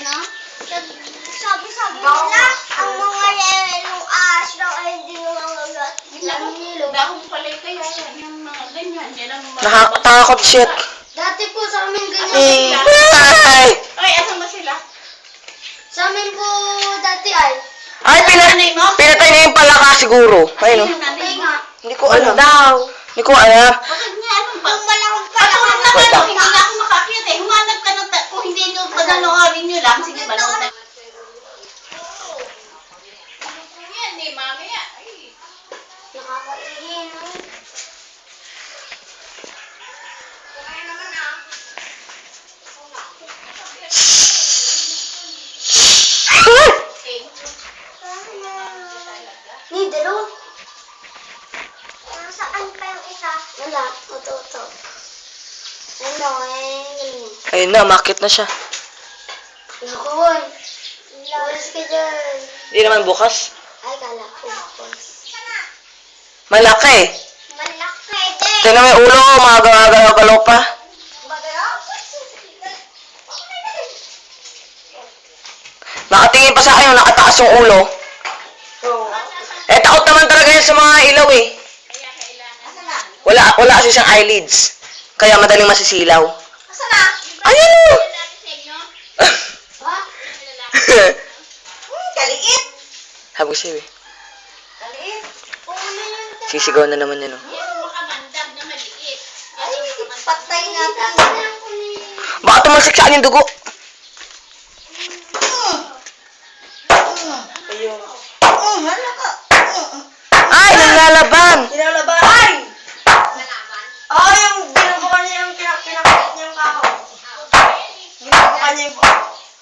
No? Sabi-sabi nila, ang mga yellow ash daw ay hindi nangangagat. Dahon pala kaya yung mga ganyan. Yan ang mga... Nakakatakot shit. Dati po sa amin ganyan. Ay! Ay, asan ba sila? Sa amin po dati ay. Ay, pinatay na yung palaka siguro. Ayun, no? Patay nga. Hindi ko alam. Hindi ko alam. Bakit nga, anong ba? Malakang Patulog na Wait ka, lang. hindi na ako makakita eh. Humanap ka ng kung hindi nyo pananoorin nyo lang. Sige, manood na. Yan eh, mamaya. Ay. Nakakaihin. Kaya naman ah. Ni, dalo. Nasaan pa yung isa? Wala. Ito. Ano, galing. Ayun na, makit na siya. Nakuha. Walis ka dyan. Hindi naman bukas. Ay, kala ko. Malaki. Malaki din. Tingnan mo yung ulo, mga galaw-galaw pa. Nakatingin pa sa akin, nakataas yung ulo. Eh, takot naman talaga yan sa mga ilaw eh. Wala kasi siyang eyelids. Kaya madaling masisilaw. Asa na? Ayun o! Ha? Kaliit. Sabi ko sa'yo eh. Kaliit. Ulo yun. Sisigaw na naman yan o. Yan ang makamandag na maliit. Ay, patay nga. Baka tumalsik sa akin yung dugo. Ay, naglalaban! Ay! Oh, yung ginagawa niya yung kinakit niya yung kahoy. Ginagawa niya yung...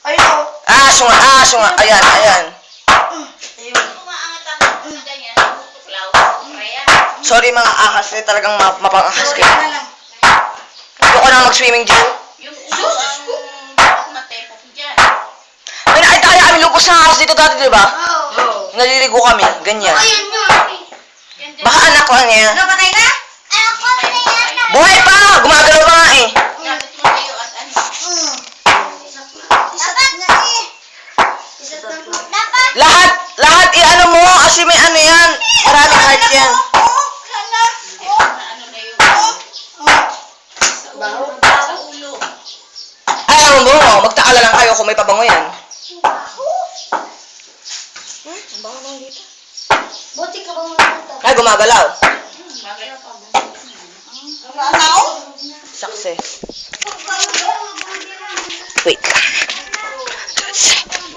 Ayun o. Aso nga. Ayan. Kung maangat ang mga ganyan, tuklaw, kaya. Sorry mga ahas, eh, talagang mapang-ahas kayo. Gusto ko na mag-swimming dyan. Yung ulos ko, bakit matepok dyan? May nakita kaya kami lupos ng ahas dito dati, di ba? Oo. Naliligo kami, ganyan. Ayun yun. Yan dyan. Baka anak lang niya. Napatay na? Ako na yan. Buhay pa! Gumagalaw pa nga eh. Dapat mo tayo at ano. Dapat na eh. Dapat. Lahat i-ano mo, kasi may ano yan. Maraming heart yan. Na ano na yung sa ulo. Ay, alam mo, magtakala lang kayo kung may pabango yan. Buti ka ba muna ito? Ay, gumagalaw. Magalaw pa mo. Success. Wait.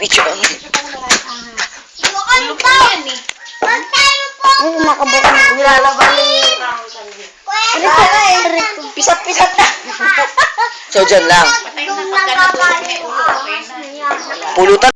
Video lang. Ulo pa yan eh. Huwag tayo po. Ay, nakabok na. Nilalaban Pisat-pisat na. So, dyan lang. Patay na pagka nabuo may ulo. Okay na. Pulutan.